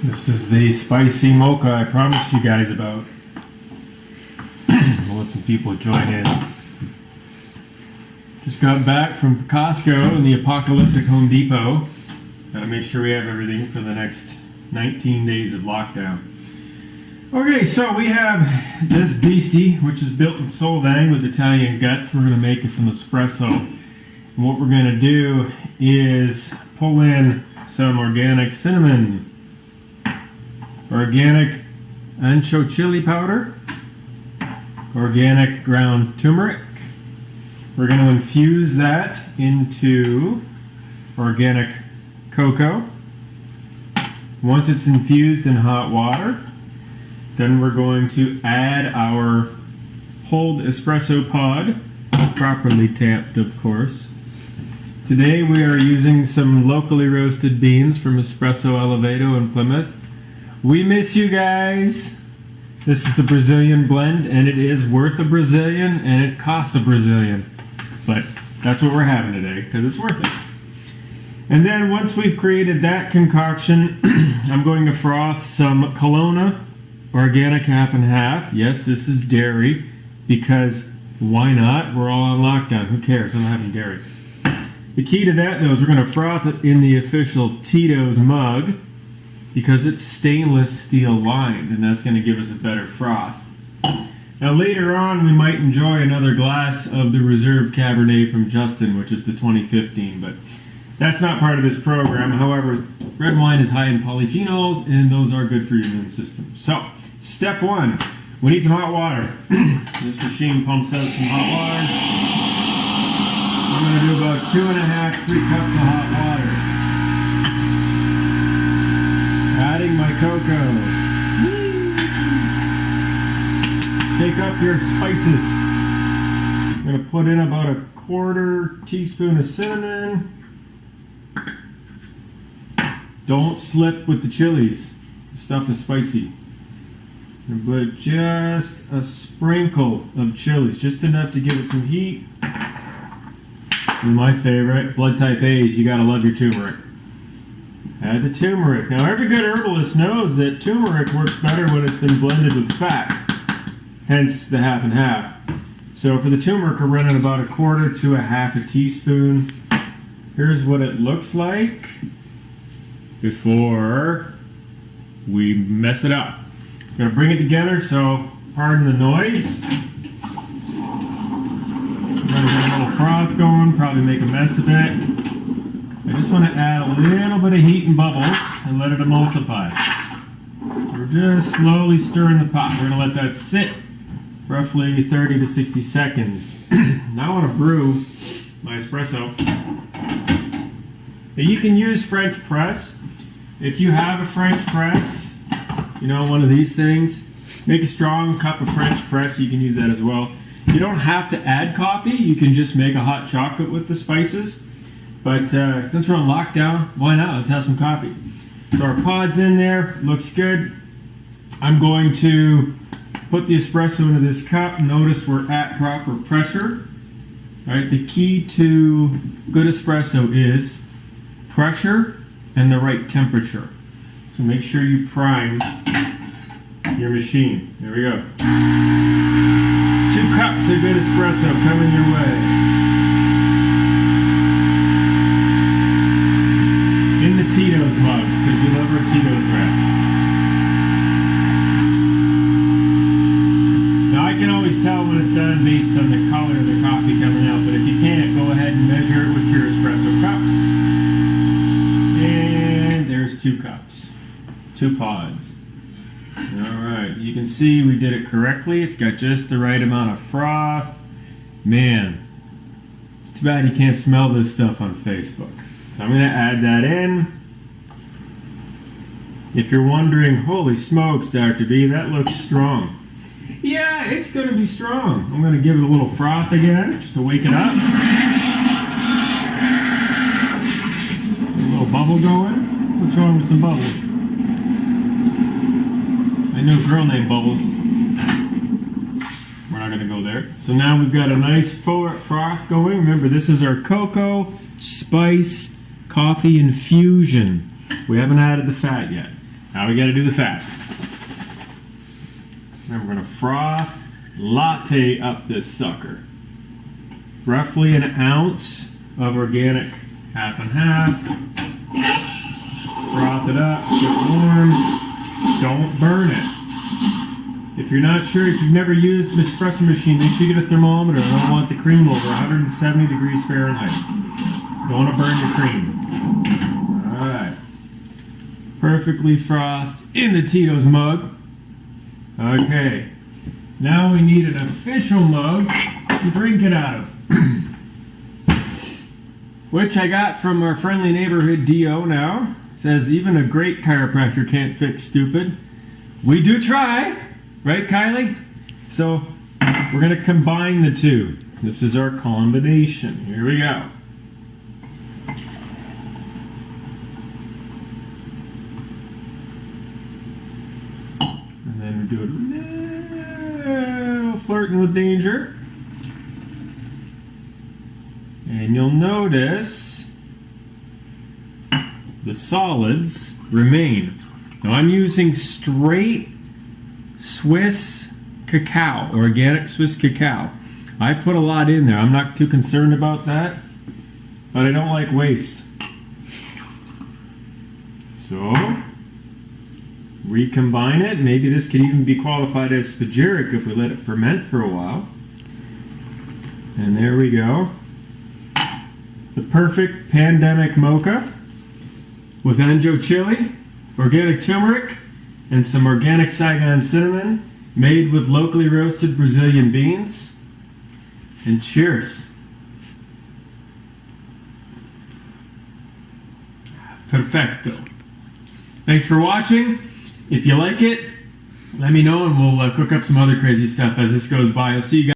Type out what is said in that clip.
This is the spicy mocha I promised you guys about. We'll let some people join in. Just got back from Costco and the apocalyptic Home Depot. Gotta make sure we have everything for the next 19 days of lockdown. Okay, so we have this beastie, which is built in Solvang with Italian guts. We're gonna make some espresso. And what we're gonna do is pull in some organic cinnamon, organic ancho chili powder, organic ground turmeric. We're going to infuse that into organic cocoa. Once it's infused in hot water, then we're going to add our pulled espresso pod, properly tapped of course. Today we are using some locally roasted beans from Espresso Elevato in Plymouth. We miss you guys. This is the Brazilian blend, and it is worth a Brazilian, and it costs a Brazilian. But that's what we're having today, because it's worth it. And then once we've created that concoction, I'm going to froth some Kelowna organic half and half. Yes, this is dairy, because why not? We're all on lockdown. Who cares? I'm not having dairy. The key to that, though, is we're going to froth it in the official Tito's mug, because it's stainless steel lined, and that's going to give us a better froth. Now later on we might enjoy another glass of the Reserve Cabernet from Justin, which is the 2015, but that's not part of this program. However, red wine is high in polyphenols, and those are good for your immune system. So, step one, we need some hot water. This machine pumps out some hot water. I'm going to do about 2.5 to 3 cups of hot water. Adding my cocoa. Take up your spices. I'm going to put in about 1/4 teaspoon of cinnamon. Don't slip with the chilies. The stuff is spicy. But just a sprinkle of chilies, just enough to give it some heat. And my favorite, blood type A's, you gotta love your turmeric. Add the turmeric. Now every good herbalist knows that turmeric works better when it's been blended with fat. Hence the half and half. So for the turmeric, we're running about 1/4 to 1/2 teaspoon. Here's what it looks like before we mess it up. I'm gonna bring it together, so pardon the noise. I'm gonna get a little froth going, probably make a mess of it. I just want to add a little bit of heat and bubbles and let it emulsify. We're just slowly stirring the pot. We're gonna let that sit roughly 30 to 60 seconds. Now I want to brew my espresso. Now you can use French press. If you have a French press, you know, one of these things, make a strong cup of French press. You can use that as well. You don't have to add coffee. You can just make a hot chocolate with the spices. But since we're on lockdown, why not? Let's have some coffee. So our pod's in there. Looks good. I'm going to put the espresso into this cup. Notice we're at proper pressure. All right, the key to good espresso is pressure and the right temperature. So make sure you prime your machine. There we go. 2 cups of good espresso coming your way. In the Tito's mug, because we love our Tito's wrap. Now I can always tell when it's done based on the color of the coffee coming out, but if you can't, go ahead and measure it with your espresso cups. And there's 2 cups. 2 pods. Alright, you can see we did it correctly. It's got just the right amount of froth. Man, it's too bad you can't smell this stuff on Facebook. So I'm going to add that in. If you're wondering, holy smokes, Dr. B, that looks strong. Yeah, it's going to be strong. I'm going to give it a little froth again, just to wake it up. A little bubble going. What's wrong with some bubbles? I know a girl named Bubbles. We're not going to go there. So now we've got a nice froth going. Remember, this is our cocoa, spice, coffee infusion. We haven't added the fat yet. Now we got to do the fat. And we're going to froth latte up this sucker. Roughly an ounce of organic half and half. Froth it up, get warm. Don't burn it. If you're not sure, if you've never used an espresso machine, make sure you get a thermometer. I don't want the cream over 170 degrees Fahrenheit. Don't want to burn your cream. Alright. Perfectly frothed in the Tito's mug. Okay. Now we need an official mug to drink it out of. Which I got from our friendly neighborhood DO now. Says even a great chiropractor can't fix stupid. We do try, right Kylie? So we're going to combine the two. This is our combination. Here we go. And then we do a little flirting with danger. And you'll notice the solids remain. Now I'm using straight Swiss cacao, organic Swiss cacao. I put a lot in there. I'm not too concerned about that, but I don't like waste. So, recombine it. Maybe this could even be qualified as spagyric if we let it ferment for a while. And there we go. The perfect pandemic mocha with Anjo chili, organic turmeric, and some organic Saigon cinnamon, made with locally roasted Brazilian beans. And cheers. Perfecto. Thanks for watching. If you like it, let me know and we'll cook up some other crazy stuff as this goes by. I'll see you guys.